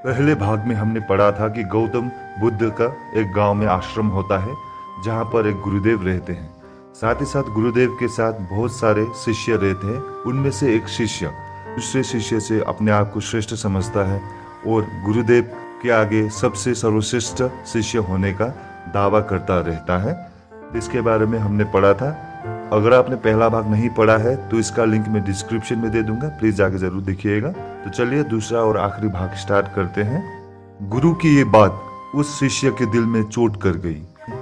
पहले भाग में हमने पढ़ा था कि गौतम बुद्ध का एक गांव में आश्रम होता है जहां पर एक गुरुदेव रहते हैं। साथ ही साथ गुरुदेव के साथ बहुत सारे शिष्य रहते हैं। उनमें से एक शिष्य दूसरे शिष्य से अपने आप को श्रेष्ठ समझता है और गुरुदेव के आगे सबसे सर्वश्रेष्ठ शिष्य होने का दावा करता रहता है। इसके बारे में हमने पढ़ा था। अगर आपने पहला भाग नहीं पढ़ा है तो इसका लिंक मैं डिस्क्रिप्शन में दे दूंगा, प्लीज जाके जरूर देखिएगा। तो चलिए दूसरा और आखिरी भाग स्टार्ट करते हैं। गुरु की ये बात उस शिष्य के दिल में चोट कर गई।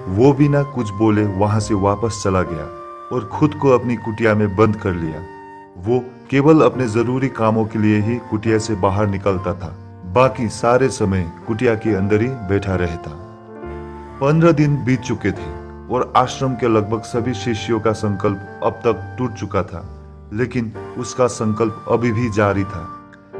वो बिना कुछ बोले वहां से वापस चला गया और खुद को अपनी कुटिया में बंद कर लिया। वो केवल अपने जरूरी कामों के लिए ही कुटिया से बाहर निकलता था, बाकी सारे समय कुटिया के अंदर ही बैठा रहता। 15 दिन बीत चुके थे और आश्रम के लगभग सभी शिष्यों का संकल्प अब तक टूट चुका था, लेकिन उसका संकल्प अभी भी जारी था।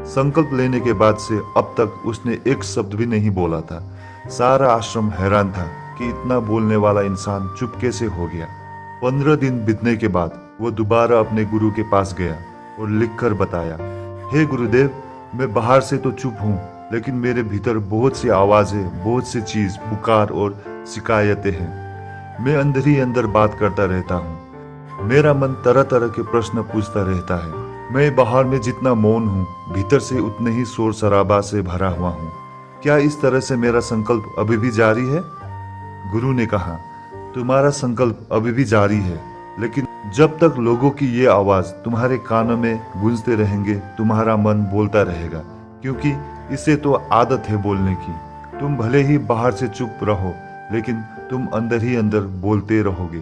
संकल्प लेने के बाद से अब तक उसने एक शब्द भी नहीं बोला था। सारा आश्रम हैरान था कि इतना बोलने वाला इंसान चुप कैसे हो गया। 15 दिन बीतने के बाद वो दोबारा अपने गुरु के पास गया और लिखकर बताया, हे गुरुदेव, मैं बाहर से तो चुप हूँ, लेकिन मेरे भीतर बहुत सी आवाजें, बहुत सी चीज, पुकार और शिकायतें हैं। मैं अंदर ही अंदर बात करता रहता हूँ। मेरा मन तरह तरह के प्रश्न पूछता रहता है। मैं बाहर में जितना मौन हूँ, भीतर से उतने ही शोर शराबा से भरा हुआ हूँ। क्या इस तरह से मेरा संकल्प अभी भी जारी है? गुरु ने कहा, तुम्हारा संकल्प अभी भी जारी है, लेकिन जब तक लोगों की ये आवाज तुम्हारे कानों में गूंजते रहेंगे, तुम्हारा मन बोलता रहेगा, क्योंकि इसे तो आदत है बोलने की। तुम भले ही बाहर से चुप रहो, लेकिन तुम अंदर ही अंदर बोलते रहोगे।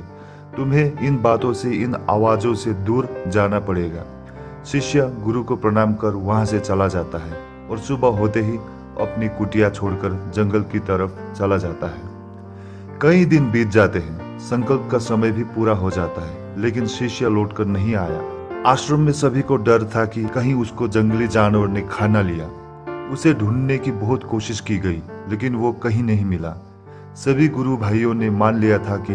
तुम्हें इन बातों से, इन आवाजों से दूर जाना पड़ेगा। शिष्य गुरु को प्रणाम कर वहां से चला जाता है और सुबह होते ही अपनी कुटिया छोड़कर जंगल की तरफ चला जाता है। कई दिन बीत जाते हैं, संकल्प का समय भी पूरा हो जाता है, लेकिन शिष्य लौटकर नहीं आया। आश्रम में सभी को डर था कि कहीं उसको जंगली जानवर ने खा न लिया। उसे ढूंढने की बहुत कोशिश की गई, लेकिन वो कहीं नहीं मिला। सभी गुरु भाइयों ने मान लिया था कि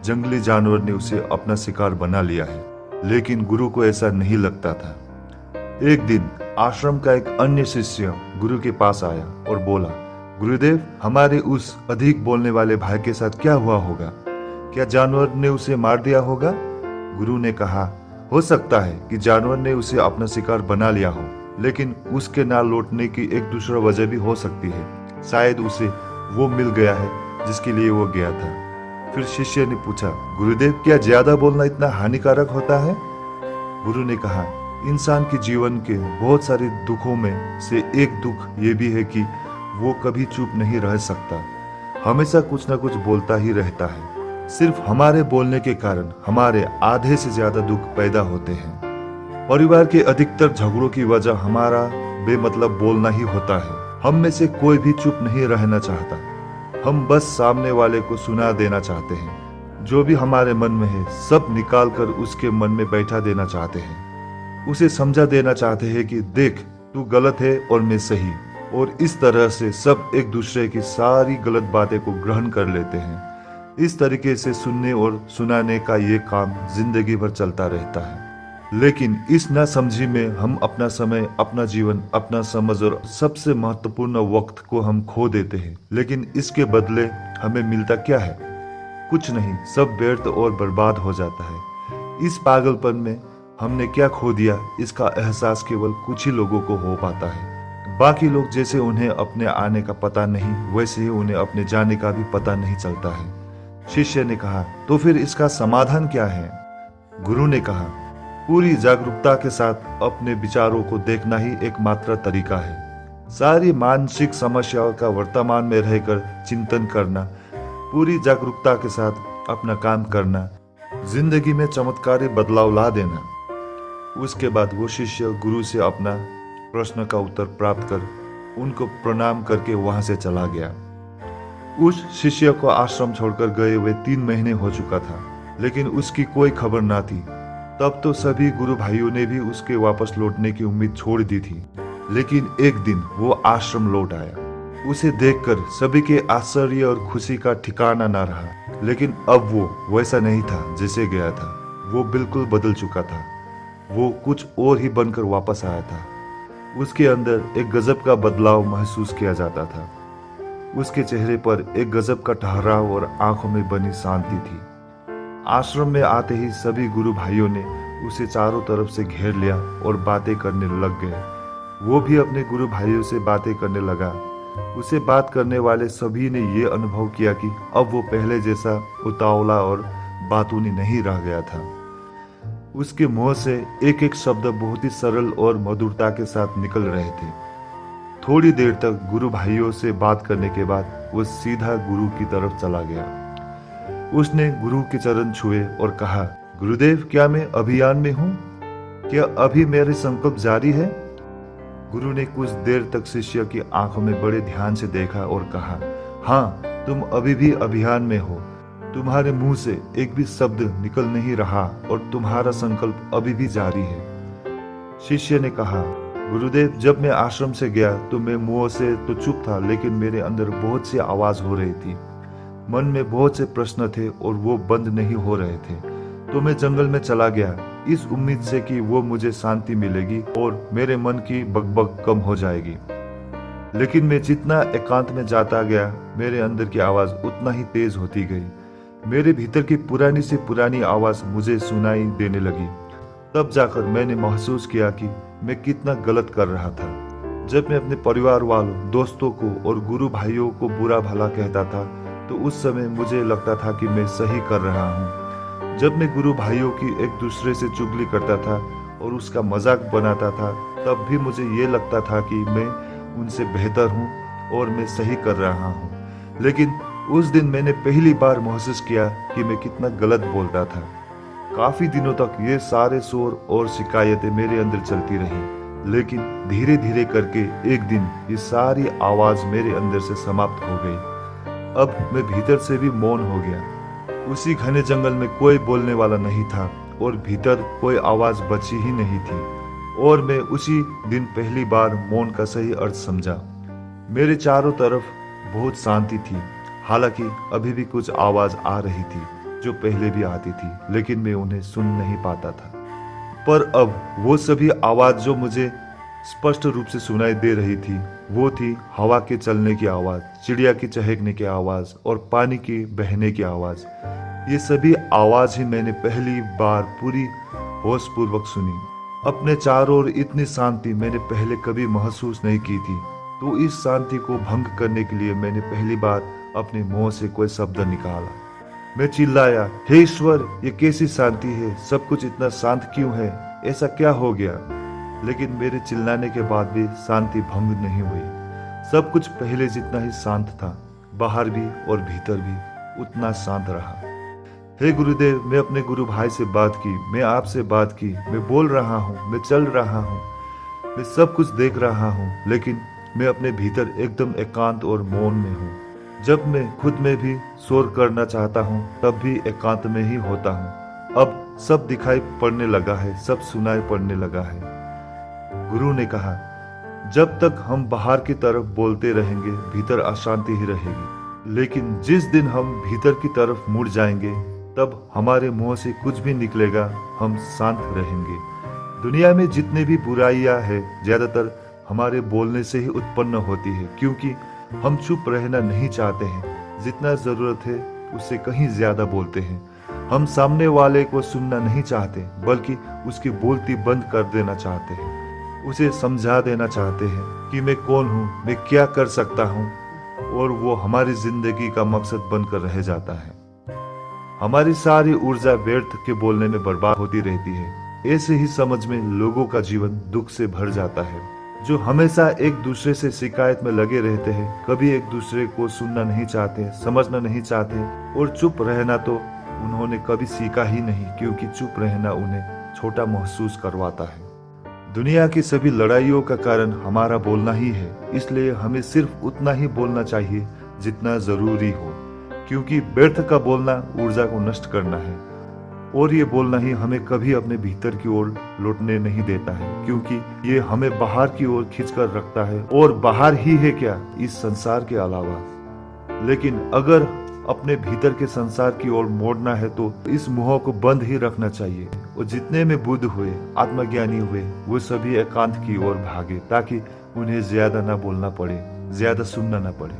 जंगली जानवर ने उसे अपना शिकार बना लिया है, लेकिन गुरु को ऐसा नहीं लगता था। एक दिन आश्रम का एक अन्य शिष्य गुरु के पास आया और बोला, गुरुदेव, हमारे उस अधिक बोलने वाले भाई के साथ क्या हुआ होगा? क्या जानवर ने उसे मार दिया होगा? गुरु ने कहा, हो सकता है कि जानवर ने उसे अपना शिकार बना लिया हो, लेकिन उसके ना लौटने की एक दूसरा वजह भी हो सकती है। शायद उसे वो मिल गया है जिसके लिए वो गया था। फिर शिष्य ने पूछा, गुरुदेव, क्या ज्यादा बोलना इतना हानिकारक होता है? गुरु ने कहा, इंसान के जीवन के बहुत सारे दुखों में से एक दुख ये भी है कि वो कभी चुप नहीं रह सकता, हमेशा कुछ ना कुछ बोलता ही रहता है। सिर्फ हमारे बोलने के कारण हमारे आधे से ज्यादा दुख पैदा होते हैं। परिवार के अधिकतर झगड़ों की वजह हमारा बेमतलब बोलना ही होता है। हम में से कोई भी चुप नहीं रहना चाहता। हम बस सामने वाले को सुना देना चाहते हैं। जो भी हमारे मन में है सब निकाल कर उसके मन में बैठा देना चाहते हैं। उसे समझा देना चाहते हैं कि देख, तू गलत है और मैं सही। और इस तरह से सब एक दूसरे की सारी गलत बातें को ग्रहण कर लेते हैं। इस तरीके से सुनने और सुनाने का ये काम जिंदगी भर चलता रहता है। लेकिन इस नासमझी में हम अपना समय, अपना जीवन, अपना समझ और सबसे महत्वपूर्ण वक्त को हम खो देते हैं। लेकिन इसके बदले हमें मिलता क्या है? कुछ नहीं, सब व्यर्थ और बर्बाद हो जाता है। इस पागलपन में हमने क्या खो दिया, इसका एहसास केवल कुछ ही लोगों को हो पाता है। बाकी लोग जैसे उन्हें अपने आने का पता नहीं, वैसे ही उन्हें अपने जाने का भी पता नहीं चलता है। शिष्य ने कहा, तो फिर इसका समाधान क्या है? गुरु ने कहा, पूरी जागरूकता के साथ अपने विचारों को देखना ही एकमात्र तरीका है। सारी मानसिक समस्याओं का वर्तमान में रहकर चिंतन करना, पूरी जागरूकता के साथ अपना काम करना, जिंदगी में चमत्कारी बदलाव ला देना। उसके बाद वो शिष्य गुरु से अपना प्रश्न का उत्तर प्राप्त कर उनको प्रणाम करके वहां से चला गया। उस शिष्य को आश्रम छोड़कर गए हुए 3 महीने हो चुका था, लेकिन उसकी कोई खबर ना थी। तब तो सभी गुरु भाइयों ने भी उसके वापस लौटने की उम्मीद छोड़ दी थी। लेकिन एक दिन वो आश्रम लौट आया। उसे देखकर सभी के आश्चर्य और खुशी का ठिकाना ना रहा। लेकिन अब वो वैसा नहीं था जैसे गया था। वो बिल्कुल बदल चुका था। वो कुछ और ही बनकर वापस आया था। उसके अंदर एक गजब का बदलाव महसूस किया जाता था। उसके चेहरे पर एक गजब का ठहराव और आंखों में बनी शांति थी। आश्रम में आते ही सभी गुरु भाइयों ने उसे चारों तरफ से घेर लिया और बातें करने लग गए। वो भी अपने गुरु भाइयों से बातें करने लगा। उसे बात करने वाले सभी ने ये अनुभव किया कि अब वो पहले जैसा उतावला और बातूनी नहीं रह गया था। उसके मुंह से एक एक शब्द बहुत ही सरल और मधुरता के साथ निकल रहे थे। थोड़ी देर तक गुरु भाइयों से बात करने के बाद वो सीधा गुरु की तरफ चला गया। उसने गुरु के चरण छुए और कहा, गुरुदेव, क्या मैं अभियान में हूँ? क्या अभी मेरे संकल्प जारी है? गुरु ने कुछ देर तक शिष्य की आंखों में बड़े ध्यान से देखा और कहा, हाँ, तुम अभी भी अभियान में हो। तुम्हारे मुंह से एक भी शब्द निकल नहीं रहा और तुम्हारा संकल्प अभी भी जारी है। शिष्य ने कहा, गुरुदेव, जब मैं आश्रम से गया तो मैं मुंह से तो चुप था, लेकिन मेरे अंदर बहुत सी आवाज हो रही थी। मन में बहुत से प्रश्न थे और वो बंद नहीं हो रहे थे। तो मैं जंगल में चला गया, इस उम्मीद से कि वो मुझे शांति मिलेगी और मेरे मन की बकबक कम हो जाएगी। लेकिन मैं जितना एकांत में जाता गया, मेरे अंदर की आवाज उतना ही तेज होती गई। मेरे भीतर की पुरानी से पुरानी आवाज मुझे सुनाई देने लगी। तब जाकर मैंने महसूस किया कि मैं कितना गलत कर रहा था। जब मैं अपने परिवार वालों, दोस्तों को और गुरु भाइयों को बुरा भला कहता था तो उस समय मुझे लगता था कि मैं सही कर रहा हूँ। जब मैं गुरु भाइयों की एक दूसरे से चुगली करता था और उसका मजाक बनाता था, तब भी मुझे ये लगता था कि मैं उनसे बेहतर हूँ और मैं सही कर रहा हूँ। लेकिन उस दिन मैंने पहली बार महसूस किया कि मैं कितना गलत बोलता था। काफी दिनों तक ये सारे शोर और शिकायतें मेरे अंदर चलती रही, लेकिन धीरे धीरे करके एक दिन ये सारी आवाज मेरे अंदर से समाप्त हो गई। अब मैं भीतर से भी मौन हो गया। उसी घने जंगल में कोई बोलने वाला नहीं था और भीतर कोई आवाज बची ही नहीं थी, और मैं उसी दिन पहली बार मौन का सही अर्थ समझा। मेरे चारों तरफ बहुत शांति थी। हालांकि अभी भी कुछ आवाज आ रही थी जो पहले भी आती थी, लेकिन मैं उन्हें सुन नहीं पाता था। पर अब वो सभी आवाज जो मुझे स्पष्ट रूप से सुनाई दे रही थी, वो थी हवा के चलने की आवाज, चिड़िया की चहकने की आवाज और पानी की बहने की आवाज। ये सभी आवाज ही मैंने पहली बार पूरी होश पूर्वक सुनी। अपने चारों ओर इतनी शांति मैंने पहले कभी महसूस नहीं की थी। तो इस शांति को भंग करने के लिए मैंने पहली बार अपने मुंह से कोई शब्द निकाला। मैं चिल्लाया, हे ईश्वर, ये कैसी शांति है? सब कुछ इतना शांत क्यों है? ऐसा क्या हो गया? लेकिन मेरे चिल्लाने के बाद भी शांति भंग नहीं हुई। सब कुछ पहले जितना ही शांत था। बाहर भी और भीतर भी उतना शांत रहा। हे गुरुदेव, मैं अपने गुरु भाई से बात की, मैं आपसे बात की, मैं बोल रहा हूँ, मैं चल रहा हूँ, मैं सब कुछ देख रहा हूँ, लेकिन मैं अपने भीतर एकदम एकांत और मौन में हूँ। जब मैं खुद में भी शोर करना चाहता हूँ, तब भी एकांत में ही होता हूँ। अब सब दिखाई पड़ने लगा है, सब सुनाई पड़ने लगा है। गुरु ने कहा, जब तक हम बाहर की तरफ बोलते रहेंगे, भीतर अशांति ही रहेगी। लेकिन जिस दिन हम भीतर की तरफ मुड़ जाएंगे, तब हमारे मुंह से कुछ भी निकलेगा, हम शांत रहेंगे। दुनिया में जितने भी बुराइयां हैं, ज्यादातर हमारे बोलने से ही उत्पन्न होती है, क्योंकि हम चुप रहना नहीं चाहते हैं। जितना जरूरत है उससे कहीं ज्यादा बोलते हैं। हम सामने वाले को सुनना नहीं चाहते, बल्कि उसकी बोलती बंद कर देना चाहते हैं। उसे समझा देना चाहते हैं कि मैं कौन हूँ, मैं क्या कर सकता हूँ, और वो हमारी जिंदगी का मकसद बनकर रह जाता है। हमारी सारी ऊर्जा व्यर्थ के बोलने में बर्बाद होती रहती है। ऐसे ही समझ में लोगों का जीवन दुख से भर जाता है, जो हमेशा एक दूसरे से शिकायत में लगे रहते हैं, कभी एक दूसरे को सुनना नहीं चाहते, समझना नहीं चाहते, और चुप रहना तो उन्होंने कभी सीखा ही नहीं, क्योंकि चुप रहना उन्हें छोटा महसूस करवाता है। दुनिया की सभी लड़ाइयों का कारण हमारा बोलना ही है, इसलिए हमें सिर्फ उतना ही बोलना चाहिए जितना जरूरी हो, क्योंकि व्यर्थ का बोलना ऊर्जा को नष्ट करना है, और ये बोलना ही हमें कभी अपने भीतर की ओर लौटने नहीं देता है, क्योंकि ये हमें बाहर की ओर खींचकर रखता है, और बाहर ही है क्या, इस संसार के अलावा। लेकिन अगर अपने भीतर के संसार की ओर मोड़ना है तो इस मुंह को बंद ही रखना चाहिए। और जितने में बुद्ध हुए, आत्मज्ञानी हुए, वो सभी एकांत की ओर भागे ताकि उन्हें ज्यादा ना बोलना पड़े, ज्यादा सुनना ना पड़े।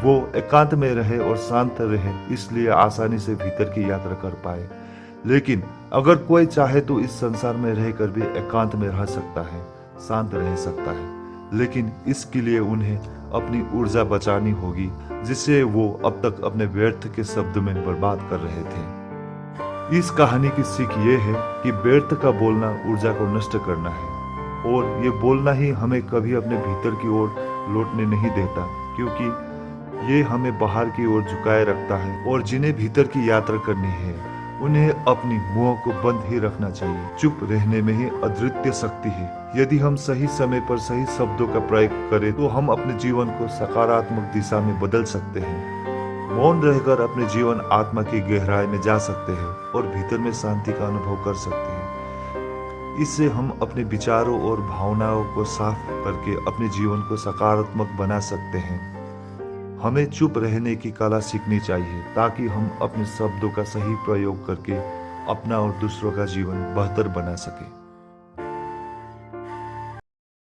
वो एकांत में रहे और शांत रहे, इसलिए आसानी से भीतर की यात्रा कर पाए। लेकिन अगर कोई चाहे तो इस संसार में रहकर भी एकांत में रह सकता है, शांत रह सकता है, लेकिन इसके लिए उन्हें अपनी ऊर्जा बचानी होगी, जिसे वो अब तक अपने व्यर्थ के शब्द में बर्बाद कर रहे थे। इस कहानी की सीख ये है कि व्यर्थ का बोलना ऊर्जा को नष्ट करना है, और ये बोलना ही हमें कभी अपने भीतर की ओर लौटने नहीं देता, क्योंकि ये हमें बाहर की ओर झुकाए रखता है। और जिन्हें भीतर की यात्रा करनी है उन्हें अपनी मुंह को बंद ही रखना चाहिए। चुप रहने में ही अद्वितीय शक्ति है। यदि हम सही समय पर सही शब्दों का प्रयोग करें तो हम अपने जीवन को सकारात्मक दिशा में बदल सकते हैं। मौन रहकर अपने जीवन आत्मा की गहराई में जा सकते हैं और भीतर में शांति का अनुभव कर सकते हैं। इससे हम अपने विचारों और भावनाओं को साफ करके अपने जीवन को सकारात्मक बना सकते हैं। हमें चुप रहने की कला सीखनी चाहिए ताकि हम अपने शब्दों का सही प्रयोग करके अपना और दूसरों का जीवन बेहतर बना सके।